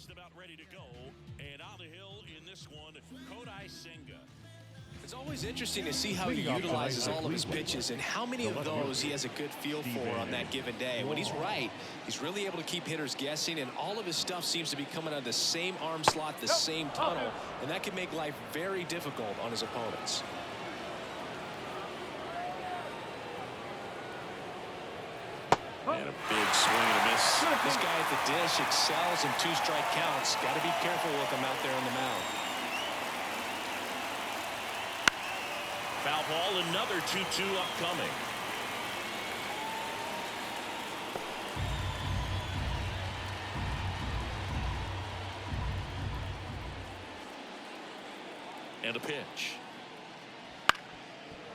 just about ready to go. And on the hill in this one, Kodai Senga. It's always interesting to see how he utilizes all of his pitches and how many of those he has a good feel for on that given day. When he's right, he's really able to keep hitters guessing, and all of his stuff seems to be coming out of the same arm slot, the same tunnel, and that can make life very difficult on his opponents. And a big swing and a miss. This guy at the dish excels in two-strike counts. Got to be careful with him out there on the mound. Foul ball, another 2-2 upcoming. And a pitch.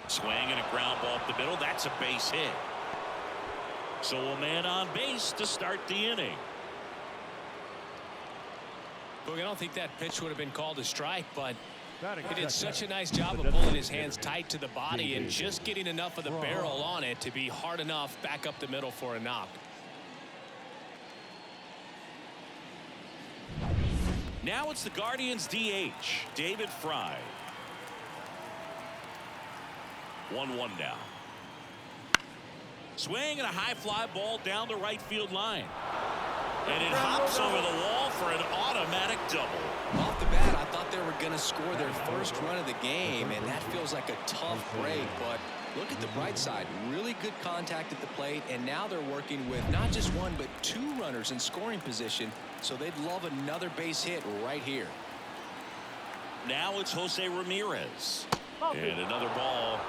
Swing and a ground ball up the middle. That's a base hit. So a man on base to start the inning. Look, I don't think that pitch would have been called a strike, but he did such a nice job of pulling his hands tight to the body and just getting enough of the barrel on it to be hard enough back up the middle for a knock. Now it's the Guardians DH, David Fry. 1-1 now. Swing and a high fly ball down the right field line. And it hops over the wall for an automatic double. Off the bat, I thought they were going to score their first run of the game, and that feels like a tough break. But look at the bright side. Really good contact at the plate, and now they're working with not just one, but two runners in scoring position, so they'd love another base hit right here. Now it's Jose Ramirez. And another ball.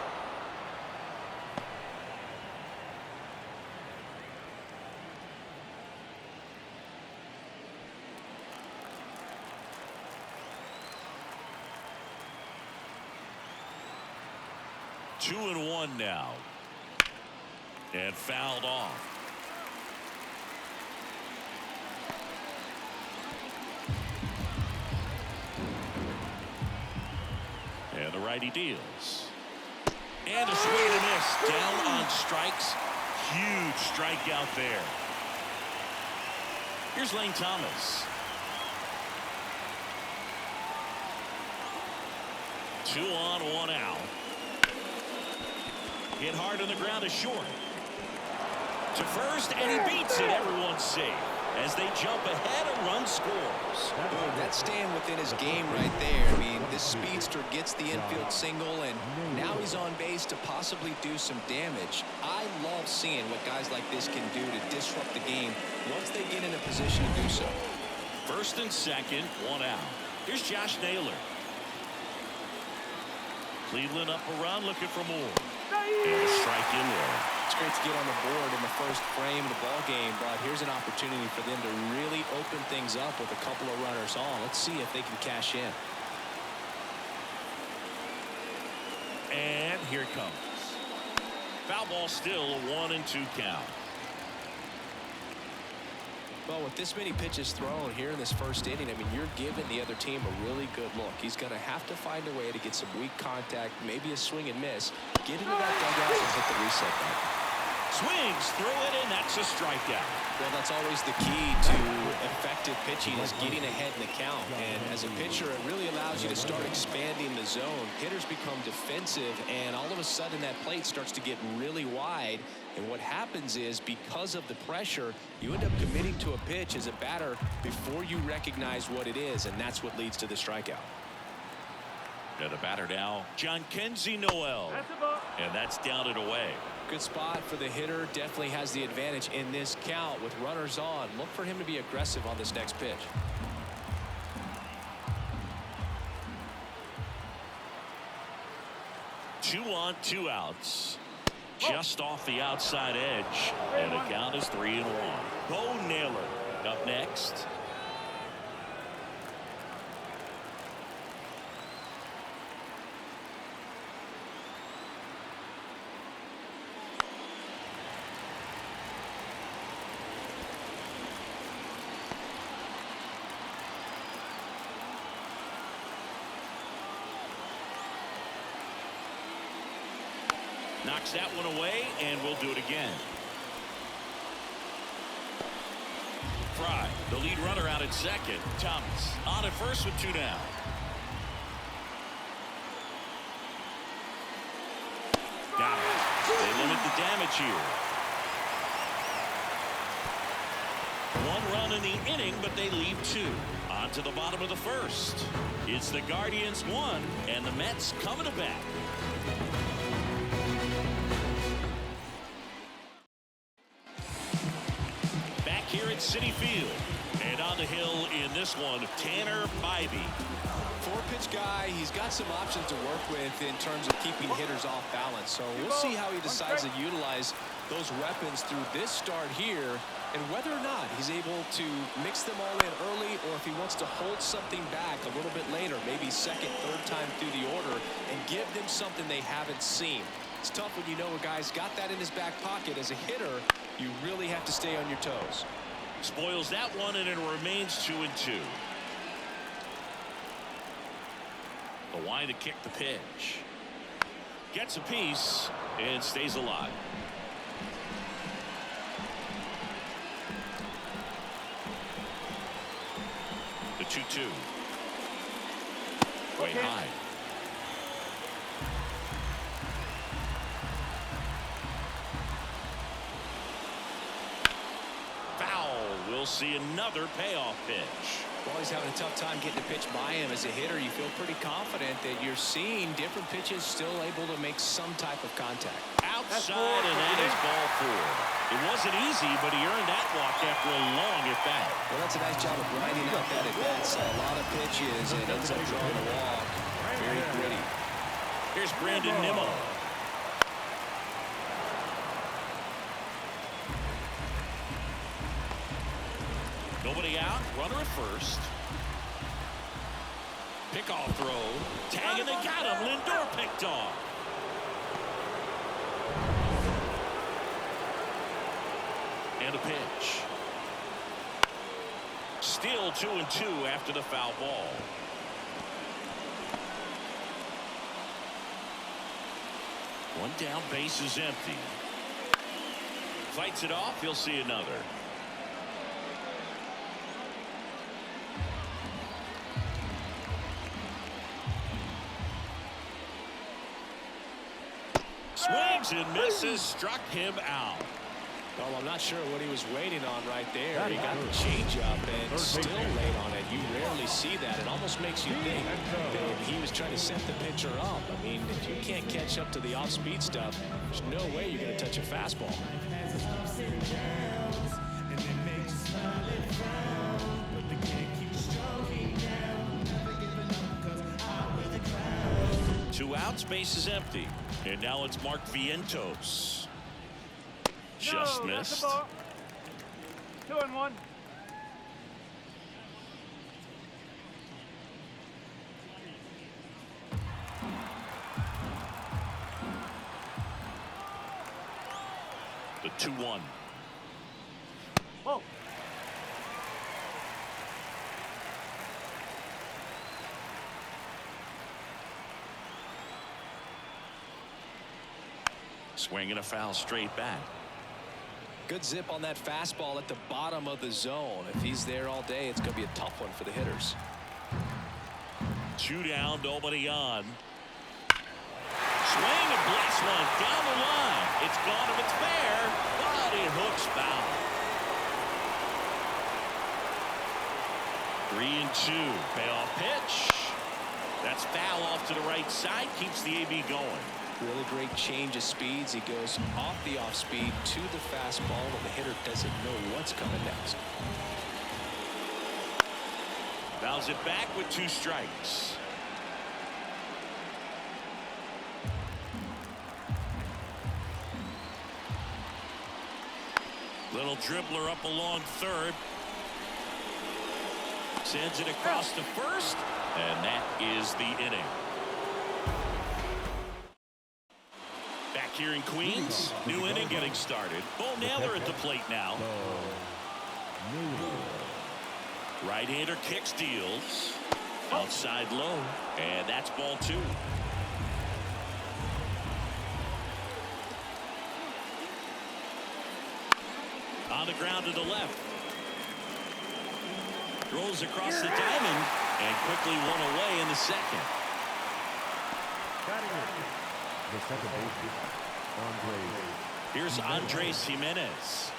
Two and one now. And fouled off. And the righty deals. And a swing and a miss. Down on strikes. Huge strikeout there. Here's Lane Thomas. 2 on, 1 out. Hit hard on the ground is short. To first, and he beats it. Everyone's safe. As they jump ahead, a run scores. Boom, that's staying within his game right there. I mean, this speedster gets the infield single, and now he's on base to possibly do some damage. I love seeing what guys like this can do to disrupt the game once they get in a position to do so. First and second, 1 out. Here's Josh Naylor. Cleveland up a run, looking for more. And a strike in there. It's great to get on the board in the first frame of the ball game, but here's an opportunity for them to really open things up with a couple of runners on. Let's see if they can cash in. And here it comes. Foul ball, still a 1-2 count. Well, with this many pitches thrown here in this first inning, I mean, you're giving the other team a really good look. He's going to have to find a way to get some weak contact, maybe a swing and miss, get into that dugout and hit the reset button. Swings through it, and that's a strikeout. Well, that's always the key to effective pitching, is getting ahead in the count. And as a pitcher, it really allows you to start expanding the zone. Hitters become defensive, and all of a sudden that plate starts to get really wide. And what happens is, because of the pressure, you end up committing to a pitch as a batter before you recognize what it is, and that's what leads to the strikeout. And the batter now, Jhonkensy Noel. And that's down and away. Good spot for the hitter. Definitely has the advantage in this count with runners on. Look for him to be aggressive on this next pitch. Two on, 2 outs. Just off the outside edge. And the count is 3-1. Bo Naylor up next. Knocks that one away, and we'll do it again. Fry, the lead runner, out at second. Thomas on at first with 2 down. Got it. They limit the damage here. 1 run in the inning, but they leave 2. On to the bottom of the first. It's the Guardians 1, and the Mets coming to bat. Back here at Citi Field. And on the hill in this one, Tanner Bybee. 4-pitch guy. He's got some options to work with in terms of keeping hitters off balance. So we'll see how he decides to utilize those weapons through this start here, and whether or not he's able to mix them all in early, or if he wants to hold something back a little bit later, maybe second, third time through the order, and give them something they haven't seen. It's tough when you know a guy's got that in his back pocket. As a hitter, you really have to stay on your toes. Spoils that one, and it remains 2-2. The wind to kick the pitch. Gets a piece and stays alive. The 2-2. Way high. Foul. We'll see another payoff pitch. Well, he's having a tough time getting a pitch by him. As a hitter, you feel pretty confident that you're seeing different pitches still able to make some type of contact. Outside, and that is ball 4. It wasn't easy, but he earned that walk after a long at-bat. Well, that's a nice job of grinding out that at-bat. Saw a lot of pitches and ends up drawing a walk. Very gritty. Here's Brandon Nimmo. Nobody out. Runner at first. Pickoff throw. Tagging and got him. Lindor picked off. And a pitch. Still 2-2 after the foul ball. One down, base is empty. Fights it off. He'll see another. Swings and misses, struck him out. Well, I'm not sure what he was waiting on right there. He got the changeup and still laid on it. You rarely see that. It almost makes you think that he was trying to set the pitcher up. I mean, if you can't catch up to the off-speed stuff, there's no way you're going to touch a fastball. Two outs, base is empty. And now it's Mark Vientos. Just missed. 2-1. The 2-1. Whoa. Swinging a foul straight back. Good zip on that fastball at the bottom of the zone. If he's there all day, it's going to be a tough one for the hitters. 2 down, nobody on. Swing and blast one down the line. It's gone if it's fair, but it hooks foul. 3-2. Payoff pitch. That's foul off to the right side. Keeps the AB going. Really great change of speeds. He goes off the off speed to the fastball, and the hitter doesn't know what's coming next. Fouls it back with 2 strikes. Little dribbler up along third. Sends it across to first, and that is the inning. Back here in Queens, new inning getting started. Bo Naylor at the plate now. Right-hander kicks, deals. Outside low, and that's ball 2. On the ground to the left. Throws across the diamond and quickly one away in the second. The second baseman, Andres. Here's Andres Jimenez.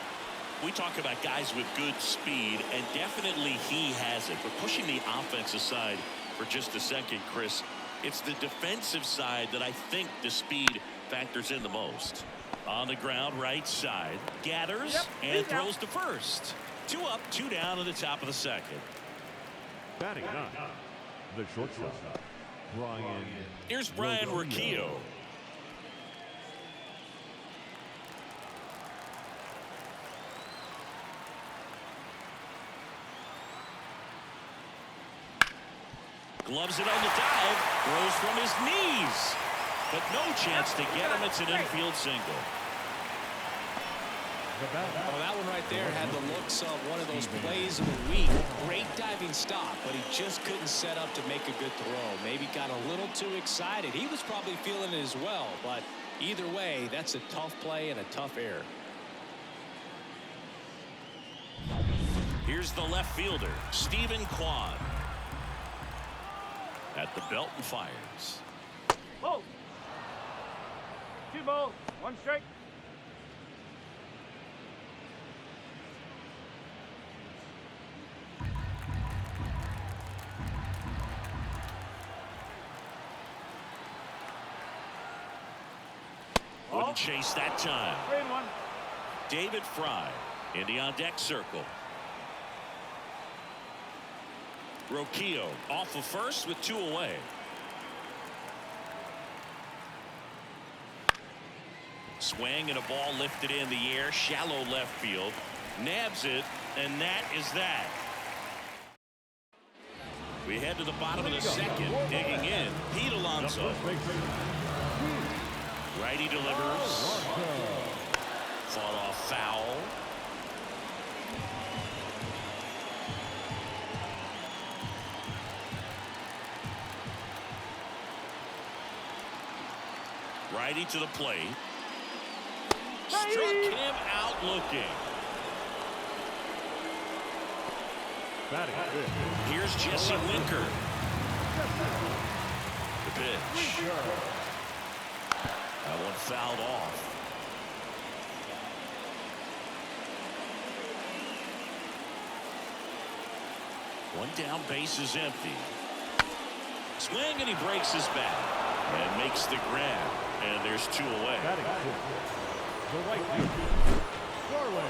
We talk about guys with good speed, and definitely he has it. But pushing the offense aside for just a second, Chris, it's the defensive side that I think the speed factors in the most. On the ground, right side, gathers and throws to first. 2 up, 2 down at the top of the second. Batting ninth, the shortstop, Brian. Here's Brian Rocchio. Gloves it on the dive, throws from his knees, but no chance to get him. It's an infield single. Oh, that one right there had the looks of one of those plays of the week. Great diving stop, but he just couldn't set up to make a good throw. Maybe got a little too excited. He was probably feeling it as well, but either way, that's a tough play and a tough error. Here's the left fielder, Stephen Kwan. At the belt and fires. Oh. 2 balls, 1 strike. Wouldn't chase that time. 3-1. David Fry in the on deck circle. Rocchio off of first with 2 away. Swing and a ball lifted in the air, shallow left field. Nabs it, and that is that. We head to the bottom of the second. Digging in, Pete Alonso. Righty delivers. Fought off foul. Righty to the plate. Struck him out looking. Batting fifth. Here's Jesse Winker. The pitch. That one fouled off. One down, base is empty. Swing and he breaks his bat and makes the grab. And there's 2 away. Batting fifth. The right fielder, Darwin.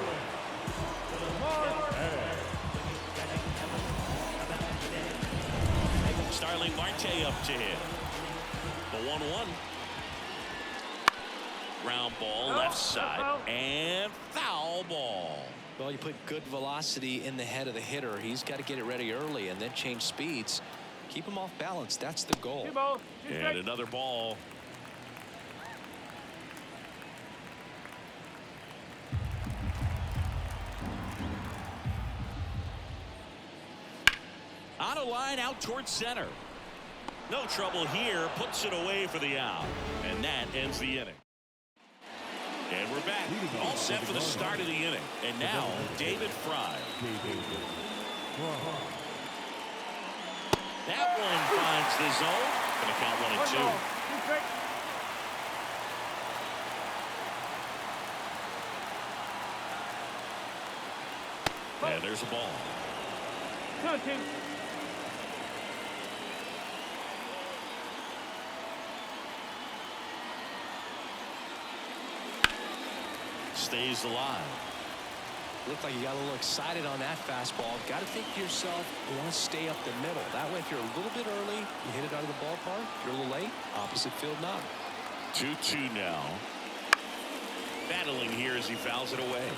Starling Marte up to hit. The 1-1. Ground ball left side and foul ball. Well, you put good velocity in the head of the hitter. He's got to get it ready early and then change speeds. Keep him off balance. That's the goal. 2 balls, 2 And strikes. another ball. On a line out towards center. No trouble here. Puts it away for the out. And that ends the inning. And we're back. All set for the start of the inning. And now, David Fry. That one finds the zone. Going to count 1 and 2. 1 ball, 2 strikes. And there's a ball. 2-2. Stays alive. Looked like you got a little excited on that fastball. Got to think to yourself, you want to stay up the middle. That way, if you're a little bit early, you hit it out of the ballpark. If you're a little late, opposite field knock. 2-2 now. Battling here as he fouls it away.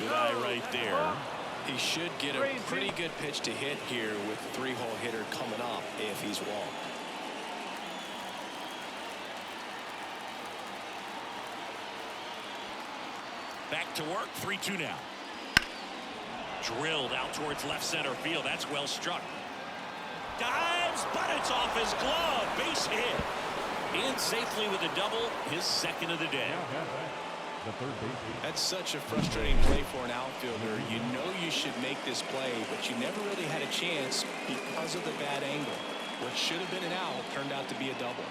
Good eye right there. He should get a pretty good pitch to hit here with the 3-hole hitter coming up if he's walked. Back to work. 3-2 now. Drilled out towards left center field. That's well struck. Dives, but it's off his glove. base hit. In safely with a double, his second of the day. The third base. That's such a frustrating play for an outfielder. You know you should make this play, but you never really had a chance because of the bad angle. What should have been an out turned out to be a double.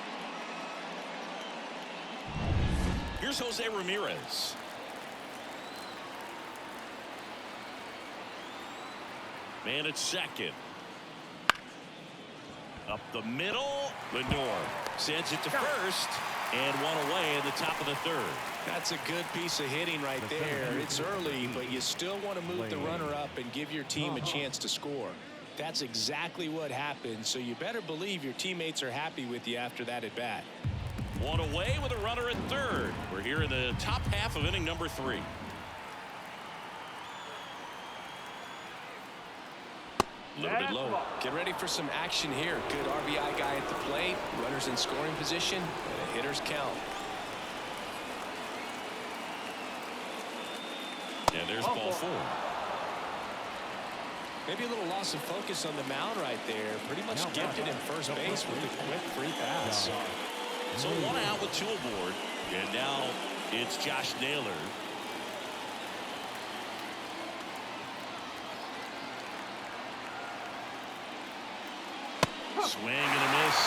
Here's Jose Ramirez. Man at second. Up the middle. Lindor sends it to first. And one away in the top of the third. That's a good piece of hitting right there. It's early, but you still want to move the runner up and give your team a chance to score. That's exactly what happened, so you better believe your teammates are happy with you after that at bat. One away with a runner at third. We're here in the top half of inning number 3. A little bit low. Get ready for some action here. Good RBI guy at the plate. Runners in scoring position. And the hitters count. And there's ball 4. Maybe a little loss of focus on the mound right there. Pretty much gifted him first base with a quick free pass. So 1 out with 2 aboard. And now it's Josh Naylor. Swing and a miss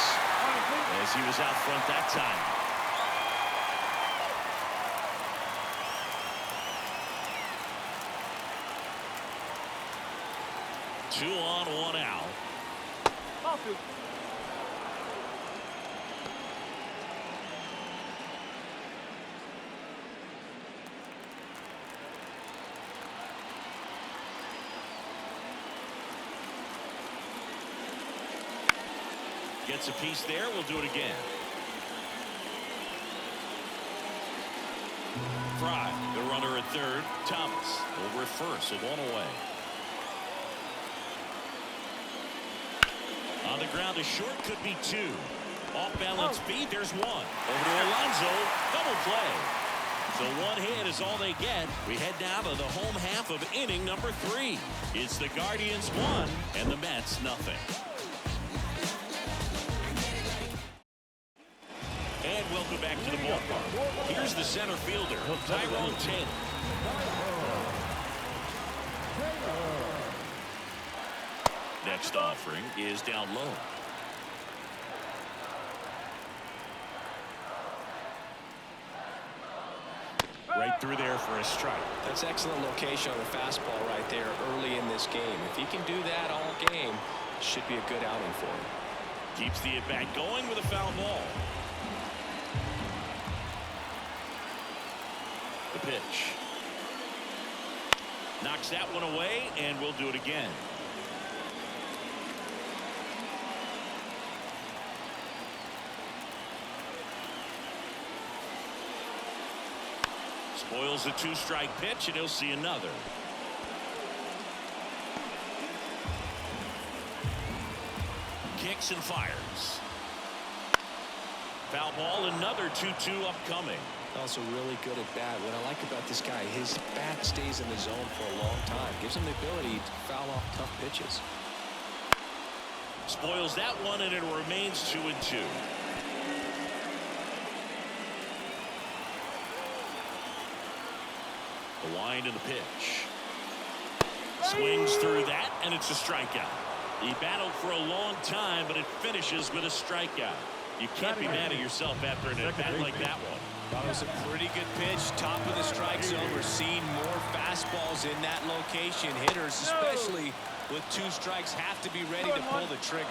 as he was out front that time. Two on, 1 out. Ball 2. Gets a piece there. We'll do it again. Fry, the runner at third. Thomas over at first, and 1 away. On the ground, a short could be 2. Off balance feed. There's 1. Over to Alonso. Double play. So 1 hit is all they get. We head now to the home half of inning number 3. It's the Guardians 1 and the Mets nothing. And welcome back to the ballpark. Here's the center fielder, Tyrone Taylor. Next offering is down low. Right through there for a strike. That's excellent location on the fastball right there early in this game. If he can do that all game, it should be a good outing for him. Keeps the at-bat going with a foul ball. The pitch. Knocks that one away, and we'll do it again. Spoils the 2-strike pitch, and he'll see another. Kicks and fires. Foul ball, another 2-2 upcoming. Also really good at bat. What I like about this guy, his bat stays in the zone for a long time. Gives him the ability to foul off tough pitches. Spoils that one, and it remains 2-2. The wind of the pitch. Swings through that, and it's a strikeout. He battled for a long time, but it finishes with a strikeout. You can't be mad at yourself after an at-bat like that one. That was a pretty good pitch. Top of the strike zone. We're seeing more fastballs in that location. Hitters, especially with 2 strikes, have to be ready to pull the trigger.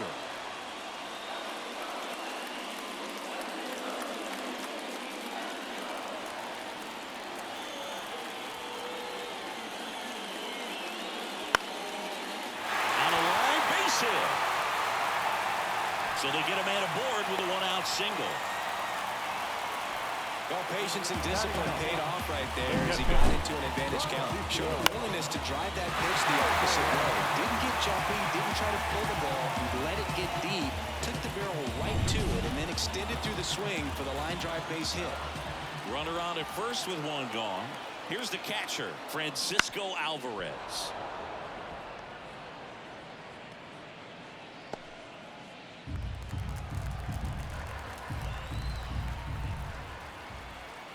On a line, base hit. So they get a man aboard with a 1-out single. Well, patience and discipline paid off right there as he got into an advantage count. Showed a willingness to drive that pitch the opposite way. Didn't get jumpy, didn't try to pull the ball. He let it get deep, took the barrel right to it, and then extended through the swing for the line drive base hit. Runner on at first with 1 gone. Here's the catcher, Francisco Alvarez.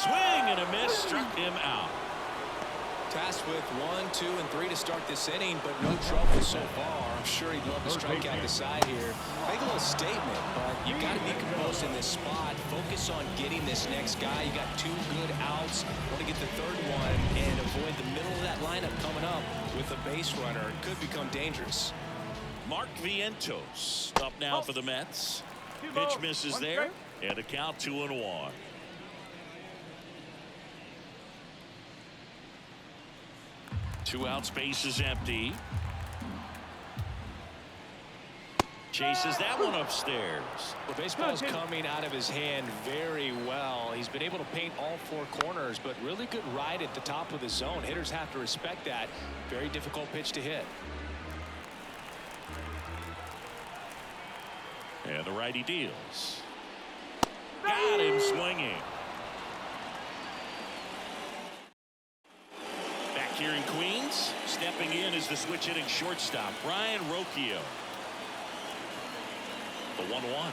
Swing and a miss, struck him out. Tasked with 1, 2, and 3 to start this inning, but no trouble so far. I'm sure he'd love to strike out the side here. Make a little statement, but you've got to be composed in this spot. Focus on getting this next guy. You got 2 good outs. Want to get the 3rd one and avoid the middle of that lineup coming up with a base runner. It could become dangerous. Mark Vientos up now for the Mets. Pitch misses there, and a count 2-1. Two outs, base is empty. Chases that one upstairs. Well, baseball's coming out of his hand very well. He's been able to paint all 4 corners, but really good ride at the top of the zone. Hitters have to respect that. Very difficult pitch to hit. And the righty deals. Got him swinging. Back here in Queens, stepping in is the switch hitting shortstop, Brian Rocchio. The 1-1.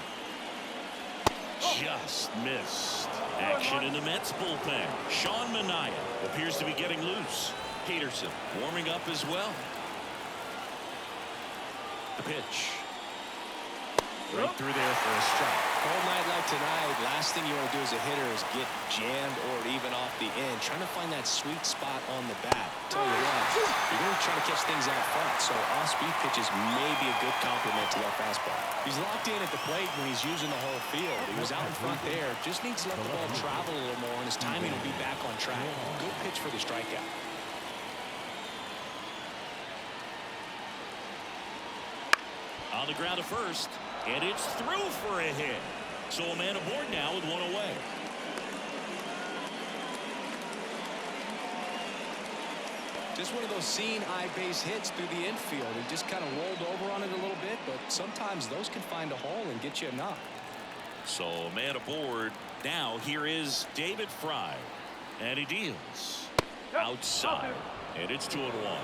Just missed. Action in the Mets bullpen. Sean Manaea appears to be getting loose. Peterson warming up as well. The pitch. Right through there for a strike. Cold night like tonight, last thing you want to do as a hitter is get jammed or even off the end. Trying to find that sweet spot on the bat. Tell you what, you're going to try to catch things out front, so off-speed pitches may be a good complement to that fastball. He's locked in at the plate when he's using the whole field. He was out in front there, just needs to let the ball travel a little more, and his timing will be back on track. Good pitch for the strikeout. On the ground to first, and it's through for a hit. So a man aboard now with 1 away. Just one of those seeing eye base hits through the infield. He just kind of rolled over on it a little bit, but sometimes those can find a hole and get you a knock. So a man aboard now. Here is David Fry, and he deals outside, and it's 2-1.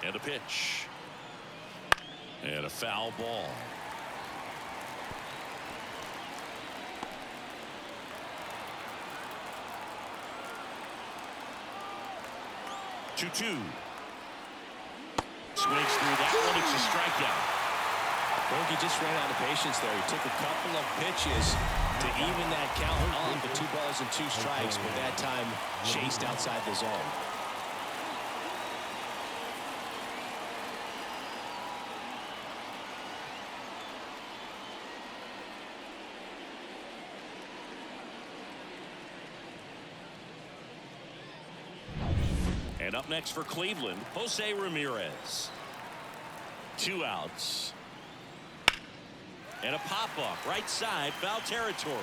And a pitch. And a foul ball. Two. Swings through that one. It's a strikeout. Bogey just ran out of patience there. He took a couple of pitches to even that count on the 2 balls and 2 strikes, but that time chased outside the zone. And up next for Cleveland, Jose Ramirez. 2 outs. And a pop-up right side, foul territory.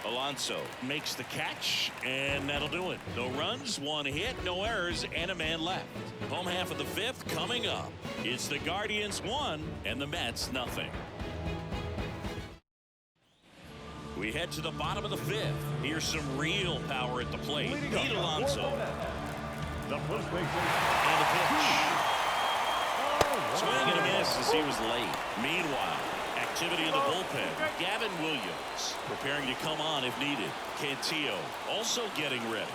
Alonso makes the catch, and that'll do it. No runs, 1 hit, no errors, and a man left. Home half of the 5th coming up. It's the Guardians 1 and the Mets nothing. We head to the bottom of the 5th. Here's some real power at the plate. Pete Alonso. The first baseman. And a pitch. Swing and a miss as he was late. Meanwhile, activity in the bullpen. Gavin Williams preparing to come on if needed. Cantillo also getting ready.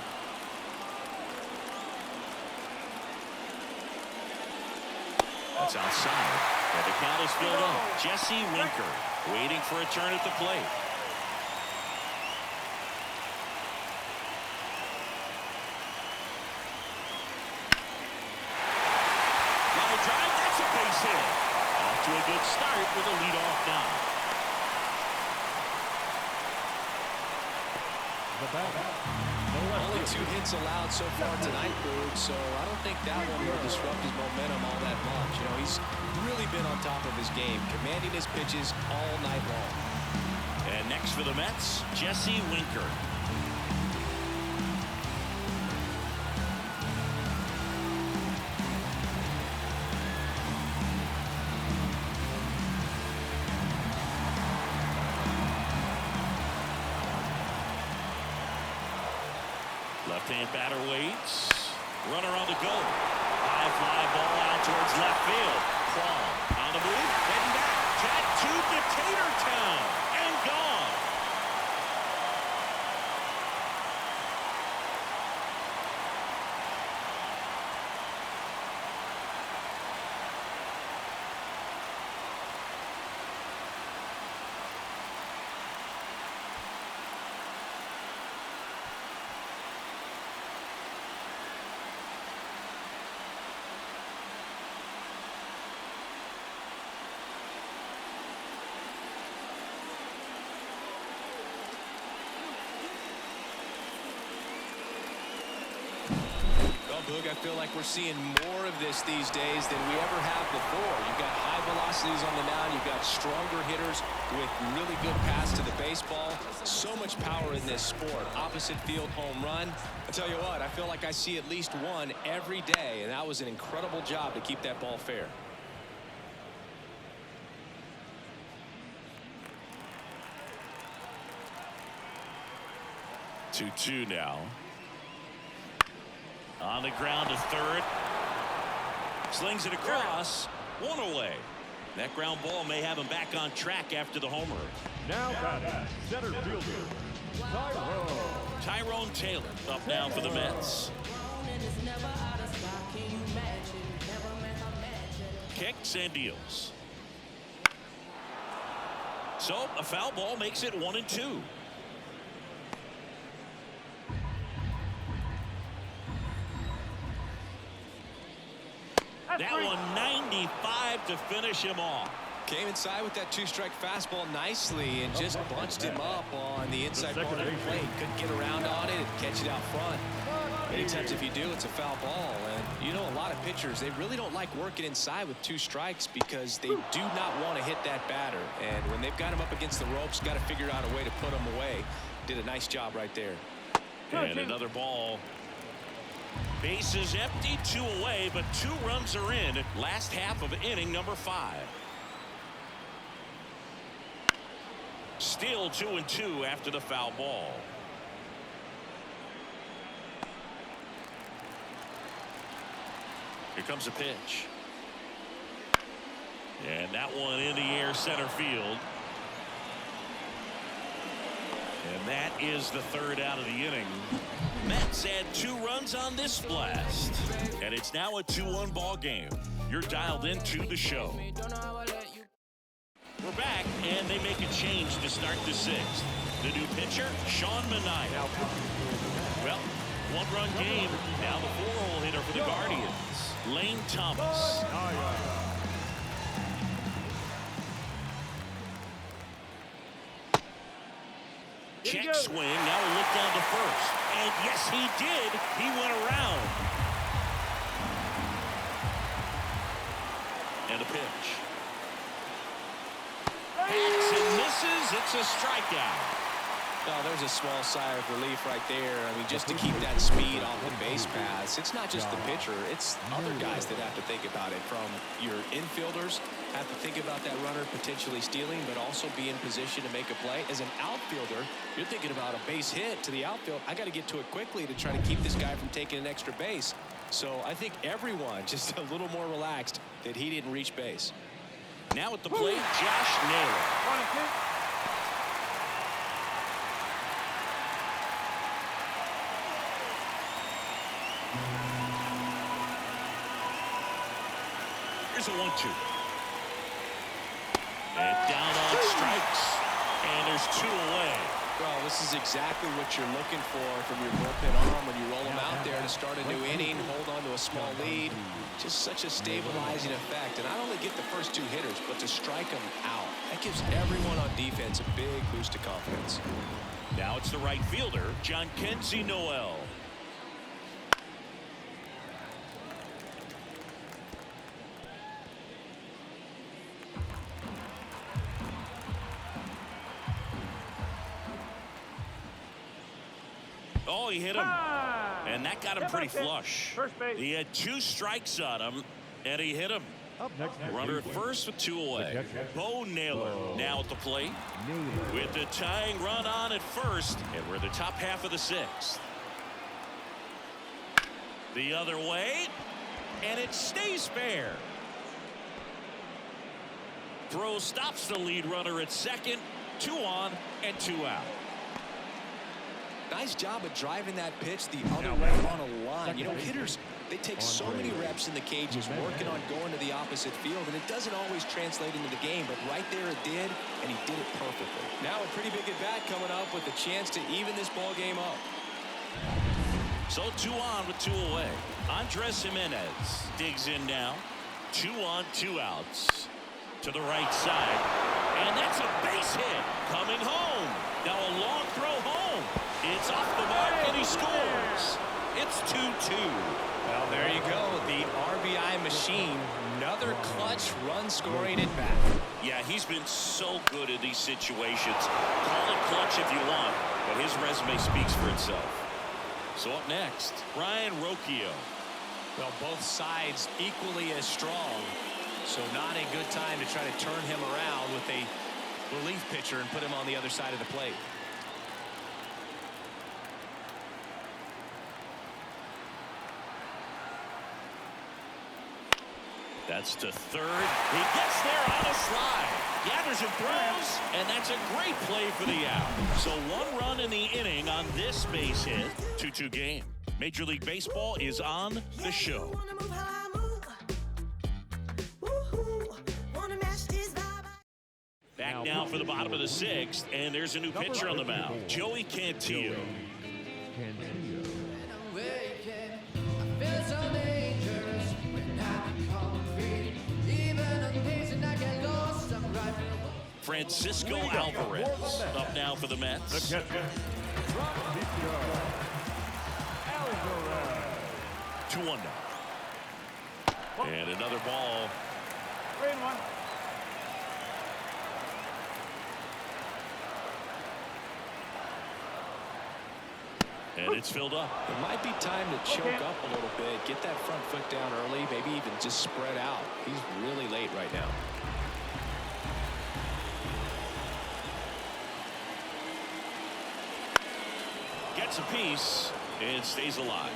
That's outside. And the count is filled up. Jesse Winker waiting for a turn at the plate. To a good start with a leadoff knock. Only 2 hits allowed so far tonight, Boog, so I don't think that one will disrupt his momentum all that much. You know, he's really been on top of his game, commanding his pitches all night long. And next for the Mets, Jesse Winker. Left-hand batter waits. Runner on the go. High fly ball out towards left field. Kwong on the move. Heading back. Cat to Decatur Town. And gone. Boog, I feel like we're seeing more of this these days than we ever have before. You've got high velocities on the mound. You've got stronger hitters with really good pass to the baseball. So much power in this sport. Opposite field home run. I tell you what, I feel like I see at least one every day, and that was an incredible job to keep that ball fair. 2-2 now. On the ground to third. Slings it across. One away. That ground ball may have him back on track after the homer. Now batting, center fielder, Tyrone Taylor up now for the Mets. Kicks and deals. So a foul ball makes it 1-2. That one 95 to finish him off. Came inside with that two-strike fastball nicely and just bunched him up on the inside part of the plate. Couldn't get around on it and catch it out front. Many times if you do, it's a foul ball. And you know, a lot of pitchers, they really don't like working inside with two strikes because they do not want to hit that batter. And when they've got him up against the ropes, got to figure out a way to put him away. Did a nice job right there. And another ball. Bases empty, 2 away, but 2 runs are in. Last half of inning number 5. Still 2-2 after the foul ball. Here comes a pitch. And that one in the air center field. And that is the 3rd out of the inning. Mets add 2 runs on this blast. And it's now a 2-1 ball game. You're dialed into the show. We're back, and they make a change to start the 6th. The new pitcher, Sean Manaea. Well, 1-run game. Now the 4-hole hitter for the Guardians, Lane Thomas. Check swing. Now a look down to first. And yes, he did. He went around. And a pitch. Hacks and misses. It's a strikeout. Oh, there's a small sigh of relief right there. I mean, just to keep that speed off the base paths. It's not just the pitcher. It's other guys that have to think about it. From your infielders have to think about that runner potentially stealing, but also be in position to make a play. As an outfielder, you're thinking about a base hit to the outfield. I got to get to it quickly to try to keep this guy from taking an extra base. So I think everyone just a little more relaxed that he didn't reach base. Now at the plate, Josh Naylor. Here's a 1-2. And down on strikes. And there's 2 away. Well, this is exactly what you're looking for from your bullpen arm when you roll them out there to start a new inning, hold on to a small lead. Just such a stabilizing effect. And not only get the first 2 hitters, but to strike them out. That gives everyone on defense a big boost of confidence. Now it's the right fielder, John Kenzie Noel. Oh, he hit him. And that got him pretty flush. He had 2 strikes on him, and he hit him. Up next, runner at first with 2 away. Bo Naylor now at the plate with the tying run on at first, and we're in the top half of the 6th. The other way, and it stays fair. Throw stops the lead runner at second. 2 on and 2 out. Nice job of driving that pitch the other way on a line. You know, hitters, they take so many reps in the cages working on going to the opposite field, and it doesn't always translate into the game, but right there it did, and he did it perfectly. Now a pretty big at-bat coming up with a chance to even this ball game up. So 2 on with 2 away. Andres Jimenez digs in now. 2 on, 2 outs. To the right side. And that's a base hit. Coming home. Now a long throw home. It's off the mark and he scores. It's 2-2. Well, there you go. The RBI machine. Another clutch run scoring at bat. Yeah, he's been so good in these situations. Call it clutch if you want, but his resume speaks for itself. So up next, Ryan Rocchio. Well, both sides equally as strong. So not a good time to try to turn him around with a relief pitcher and put him on the other side of the plate. That's to third. He gets there on a slide. Gathers and throws, and that's a great play for the out. So 1 run in the inning on this base hit. 2-2 game. Major League Baseball is on the show. Back now for the bottom of the 6th, and there's a new pitcher on the mound, Joey Cantillo. Francisco Alvarez up now for the Mets. 2-1 now. And another ball. 3-1. And it's filled up. It might be time to choke up a little bit, get that front foot down early, maybe even just spread out. He's really late right now. Gets a piece and stays alive.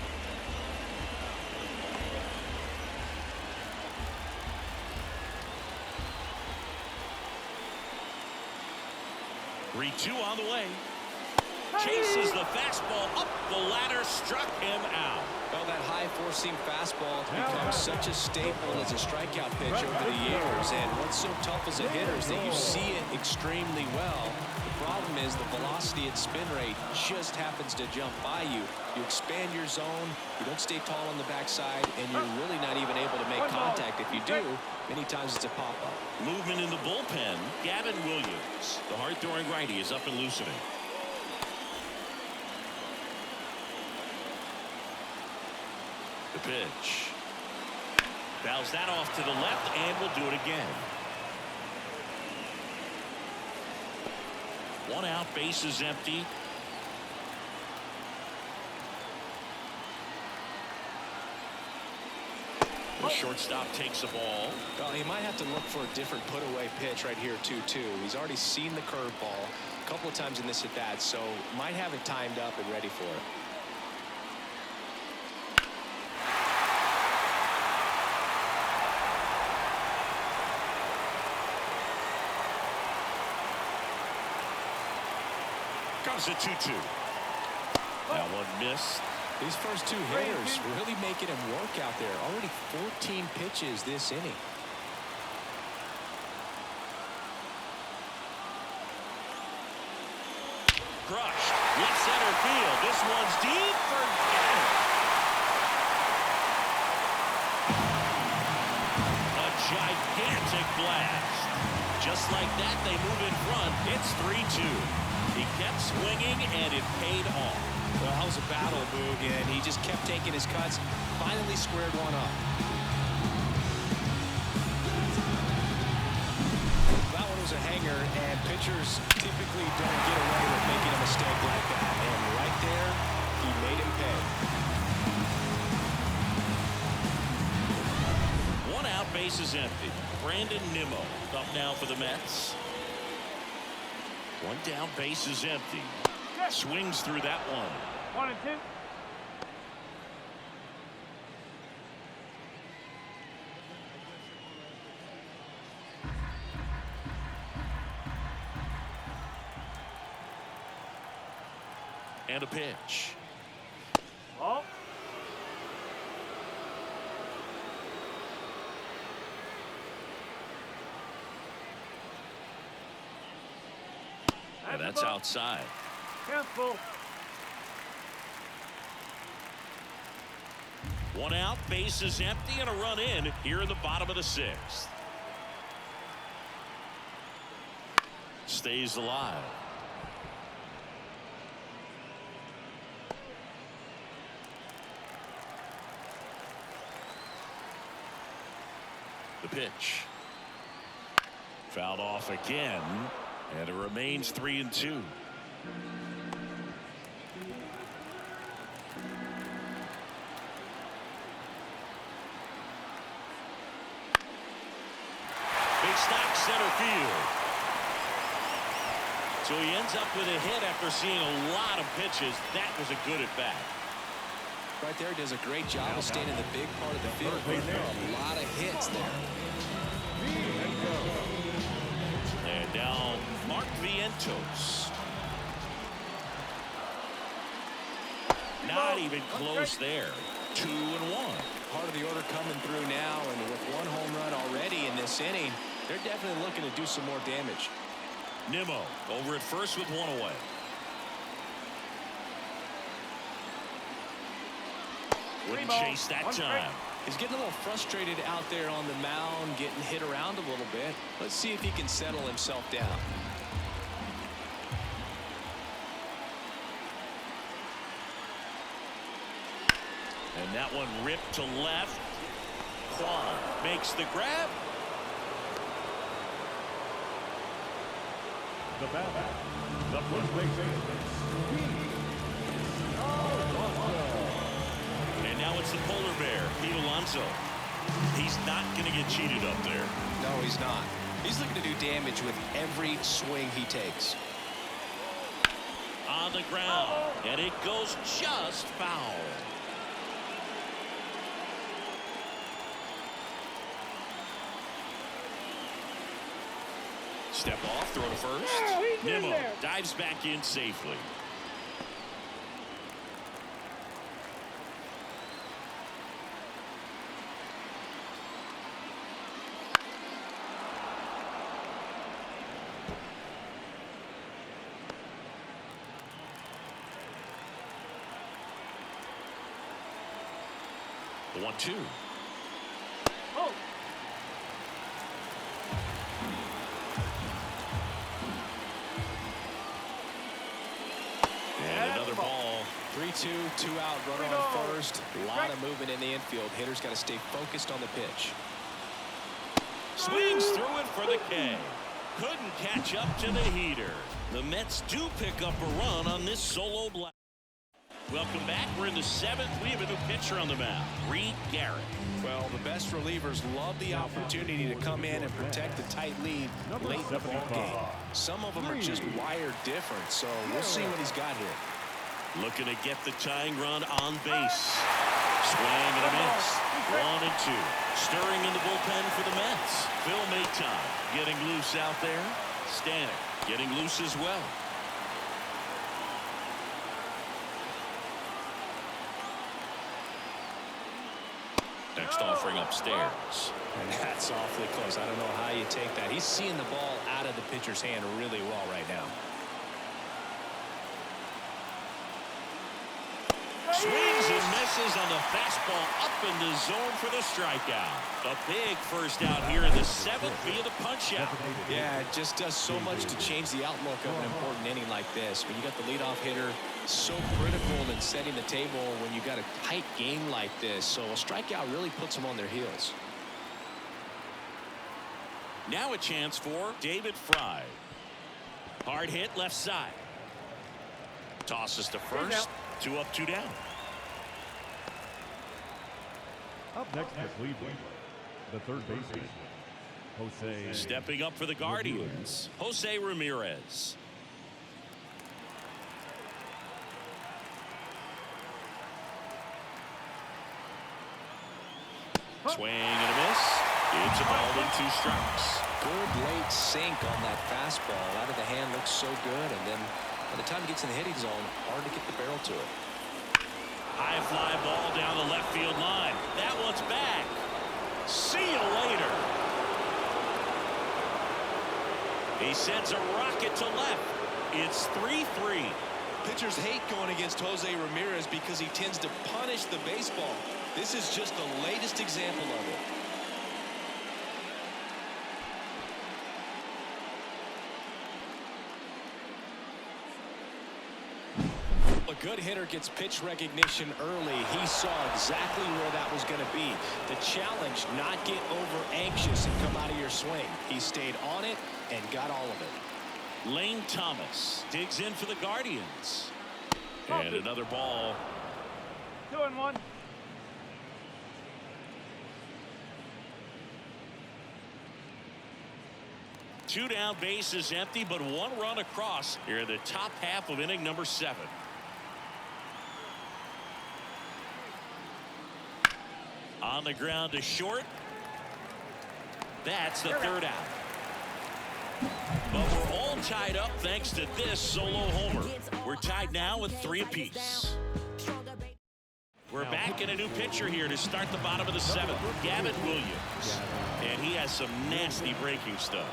Three-two on the way. Chases the fastball up the ladder, struck him out. Well, that high four-seam fastball has become such a staple as a strikeout pitch over the years, and what's so tough as a hitter is that you see it extremely well. The problem is the velocity and spin rate just happens to jump by you. You expand your zone, you don't stay tall on the backside, and you're really not even able to make contact. If you do, many times it's a pop-up. Movement in the bullpen. Gavin Williams, the hard-throwing righty, is up and loosening. The pitch. Fouls that off to the left, and will do it again. 1 out, base is empty. The shortstop takes the ball. Well, he might have to look for a different put-away pitch right here, 2-2. He's already seen the curveball a couple of times in this at-bat, so might have it timed up and ready for it. Comes a 2-2. That one missed. These first 2 hitters really making him work out there. Already 14 pitches this inning. Crushed. Left center field. This one's deep. Forget it. A gigantic blast. Just like that, they move in front. It's 3-2. He kept swinging, and it paid off. Well, that was a battle, Boog, and he just kept taking his cuts. Finally squared one up. That one was a hanger, and pitchers typically don't get away with making a mistake like that. And right there, he made him pay. 1 out, base is empty. Brandon Nimmo up now for the Mets. 1 down, base is empty. Swings through that one. 1 and 2. And a pitch. Ball. And that's outside. Cancel. One out, base is empty, and a run in here in the bottom of the 6th. Stays alive. The pitch. Fouled off again, and it remains 3-2. Big stock center field. So he ends up with a hit after seeing a lot of pitches. That was a good at bat. Right there, does a great job of staying in the big part of the field. There are a lot of hits there. And down Mark Vientos. Not even close there. 2-1. Part of the order coming through now, and with 1 home run already in this inning, they're definitely looking to do some more damage. Nimmo over at first with 1 away. Wouldn't chase that time. He's getting a little frustrated out there on the mound, getting hit around a little bit. Let's see if he can settle himself down. And that one ripped to left. Kwan makes the grab. The batter, the first baseman, and now it's the polar bear, Pete Alonso. He's not going to get cheated up there. No, he's not. He's looking to do damage with every swing he takes. On the ground, and it goes just foul. Step off, throw to first. Nimmo dives back in safely. The 1-2. Oh. And another ball. 3-2, 2 out, runner on first. A lot of movement in the infield. Hitter's got to stay focused on the pitch. Swings through it for the K. Couldn't catch up to the heater. The Mets do pick up a run on this solo blast. Welcome back. We're in the 7th. We have a new pitcher on the mound, Reed Garrett. Well, the best relievers love the opportunity to come in and protect a tight lead late in the ball game. Some of them are just wired different, so we'll see what he's got here. Looking to get the tying run on base. Swing and a miss. 1-2. Stirring in the bullpen for the Mets. Phil Maton getting loose out there. Stanek getting loose as well. Next offering upstairs. And that's awfully close. I don't know how you take that. He's seeing the ball out of the pitcher's hand really well right now. Swings and misses on the fastball up in the zone for the strikeout. A big first out here in the 7th via the punch out. Yeah, it just does so much to change the outlook of an important inning like this. When you got the leadoff hitter, so critical in setting the table when you got a tight game like this. So a strikeout really puts them on their heels. Now a chance for David Fry. Hard hit left side. Tosses to first. 2 up, 2 down. Up next for Cleveland, the third baseman, Jose. Stepping up for the Guardians, Jose Ramirez. Swing and a miss. It's a ball and 2 strikes. Good late sink on that fastball. Out of the hand looks so good, and then By the time he gets in the hitting zone, hard to get the barrel to it. High fly ball down the left field line. That one's back. See you later. He sends a rocket to left. It's 3-3. Pitchers hate going against Jose Ramirez because he tends to punish the baseball. This is just the latest example of it. A good hitter gets pitch recognition early. He saw exactly where that was going to be. The challenge, not get over anxious and come out of your swing. He stayed on it and got all of it. Lane Thomas digs in for the Guardians. And another ball. 2-1. Two down, bases empty, but one run across here in the top half of inning number 7. On the ground to short. That's the third out. But we're all tied up thanks to this solo homer. We're tied now with 3 apiece. We're back in a new pitcher here to start the bottom of the 7th. Gavin Williams. And he has some nasty breaking stuff.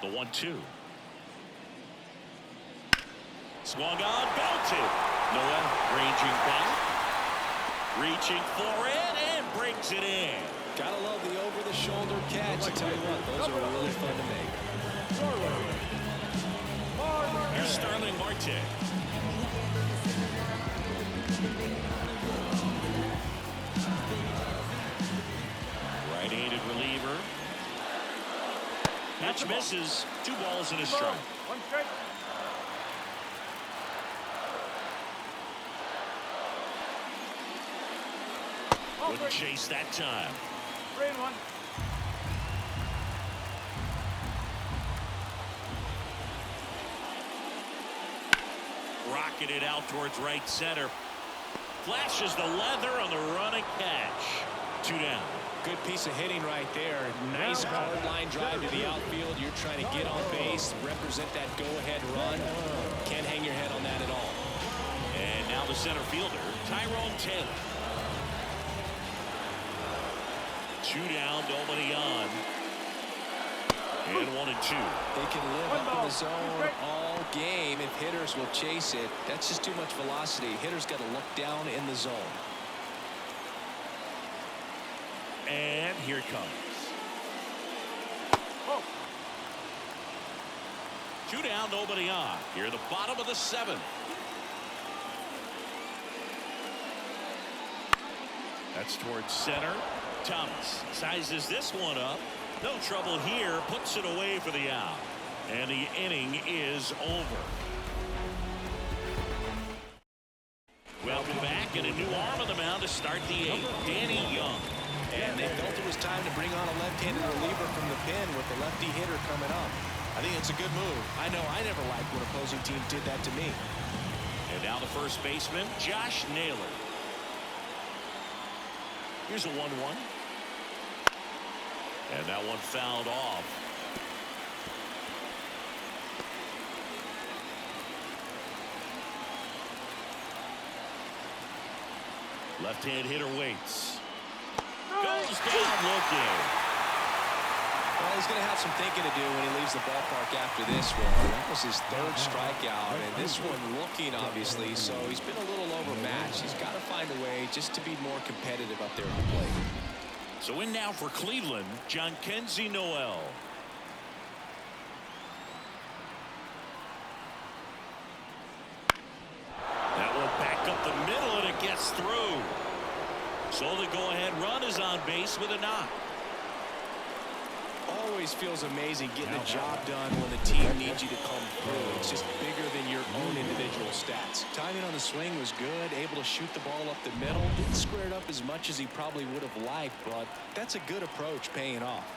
The 1-2. Swung on, belted. Noel ranging back. Reaching for it and brings it in. Gotta love the over-the-shoulder catch. I tell you what, those are really fun to make. Here's Starling Marte. Right-handed reliever. Pitch misses. 2 balls and a strike. 1 strike. Wouldn't chase that time. 3-1. Rocketed out towards right center. Flashes the leather on the running catch. 2 down. Good piece of hitting right there. Nice hard line drive to the outfield. You're trying to get on base, represent that go-ahead run. Can't hang your head on that at all. And now the center fielder, Tyrone Taylor. 2 down, nobody on. And 1-2. They can live up in the zone all game if hitters will chase it. That's just too much velocity. Hitters got to look down in the zone. And here it comes. 2 down, nobody on. Here at the bottom of the 7th. That's towards center. Thomas sizes this one up. No trouble here. Puts it away for the out. And the inning is over. Welcome back, and a new arm on the mound to start the 8th. Danny Young. And they felt it was time to bring on a left-handed reliever from the pen with the lefty hitter coming up. I think it's a good move. I know I never liked when opposing teams did that to me. And now the first baseman, Josh Naylor. Here's a 1-1. And that one fouled off. Left-hand hitter waits. Goes down looking. Well, he's going to have some thinking to do when he leaves the ballpark after this one. That was his 3rd strikeout, and this one looking, obviously, so he's been a little overmatched. He's got to find a way just to be more competitive up there at the plate. So in now for Cleveland, Jhonkensy Noel. That one back up the middle, and it gets through. So the go-ahead run is on base with a knock. Always feels amazing getting the job done when the team needs you to come through. It's just bigger than your own individual stats. Timing on the swing was good, able to shoot the ball up the middle. Didn't square it up as much as he probably would have liked, but that's a good approach paying off.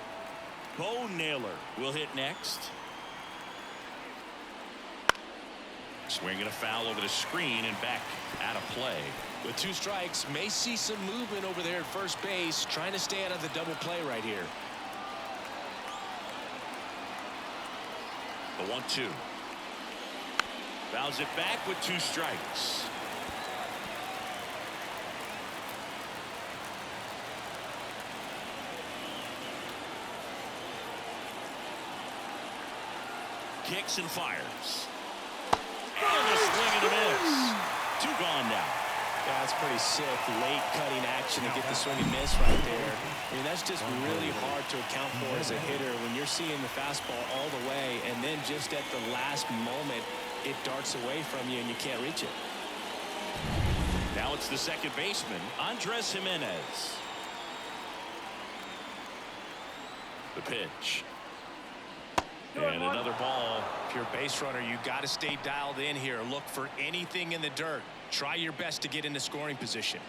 Bo Naylor will hit next. Swinging a foul over the screen and back out of play. With 2 strikes, may see some movement over there at first base, trying to stay out of the double play right here. The 1-2. Fouls it back with 2 strikes. Kicks and fires. And a swing and a miss. 2 gone now. Yeah, that's pretty sick. Late cutting action to get the swing and miss right there. I mean, that's just really hard to account for as a hitter when you're seeing the fastball all the way, and then just at the last moment, it darts away from you and you can't reach it. Now it's the second baseman, Andres Jimenez. The pitch. And another ball. If you're a base runner, you got to stay dialed in here. Look for anything in the dirt. Try your best to get into scoring position.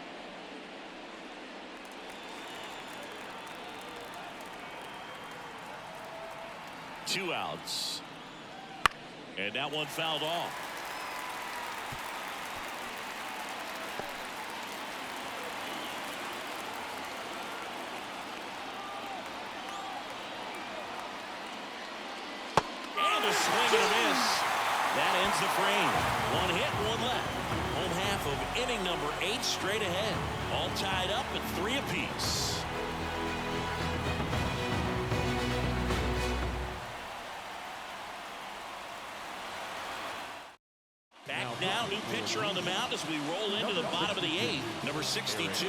Two outs. And that one fouled off. And a swing and a miss. That ends the frame. 1 hit, 1 left. Home half of inning number 8 straight ahead. All tied up at 3 apiece. Back now, new pitcher on the mound as we roll into the bottom of the 8th, number 62.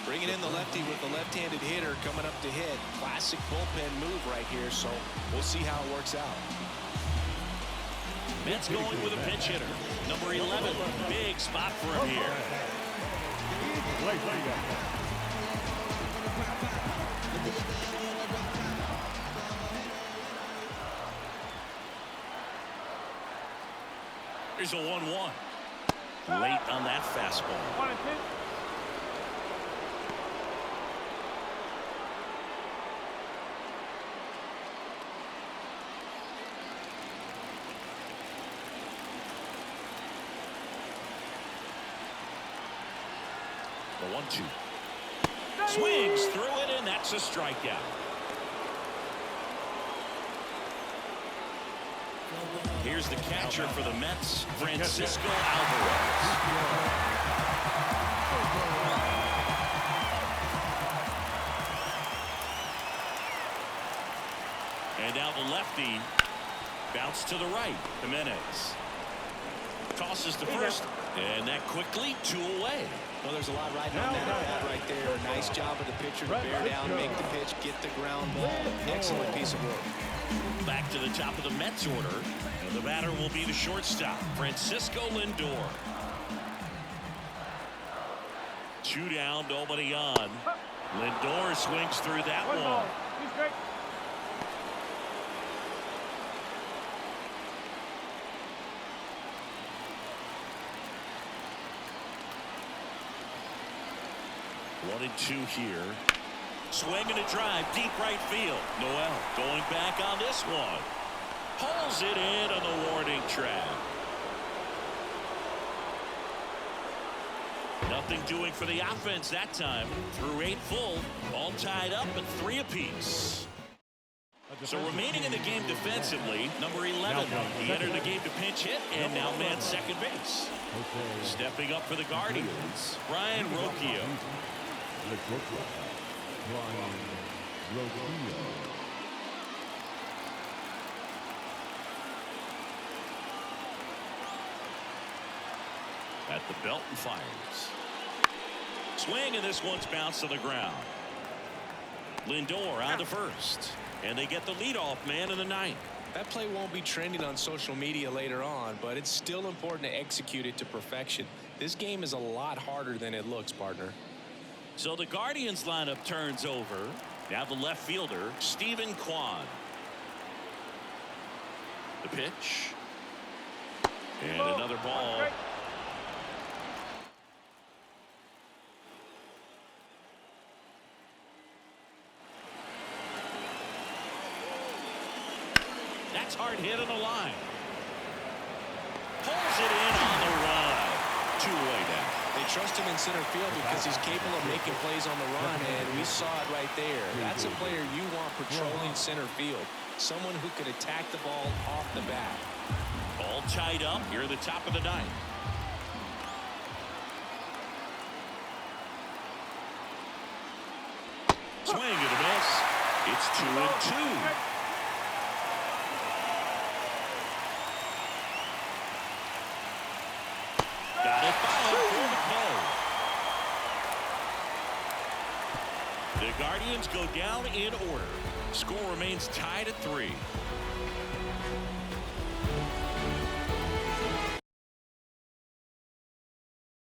Bringing in the lefty with the left-handed hitter coming up to hit. Classic bullpen move right here, so we'll see how it works out. Mets going with a pinch hitter, number 11. Big spot for him here. Here's a 1-1. Late on that fastball. 1-2. The 1-2. Swings through it, and that's a strikeout. Here's the catcher for the Mets, Francisco Alvarez. And now the lefty. Bounce to the right. Jimenez tosses to first, and that quickly 2 away. Well, there's a lot riding on that at bat right there. Nice job of the pitcher to bear down, make the pitch, get the ground ball. Excellent piece of work. Back to the top of the Mets order, and the batter will be the shortstop, Francisco Lindor. 2 down, nobody on. Lindor swings through that 1 one. ball. 2 strikes. One and 2 here. Swing and a drive, deep right field. Noel going back on this one. Pulls it in on the warning track. Nothing doing for the offense that time. Through 8 full, all tied up at 3 apiece. So remaining in the game defensively, number 11. He entered the game to pinch hit and now mans second base. Stepping up for the Guardians, Ryan Rocchio. At the belt and fires. Swing, and this one's bounced to the ground. Lindor on to first, and they get the leadoff man in the 9th. That play won't be trending on social media later on, but it's still important to execute it to perfection. This game is a lot harder than it looks, partner. So the Guardians lineup turns over. Now the left fielder, Stephen Kwan. The pitch. And another ball. That's hard hit on the line. Pulls it in on the run. Two away now. They trust him in center field because he's capable of making plays on the run, and we saw it right there. That's a player you want patrolling center field. Someone who could attack the ball off the bat. All tied up here at the top of the ninth. Swing and a miss. It's 2-2. Got it fouled for the play. The Guardians go down in order. Score remains tied at 3.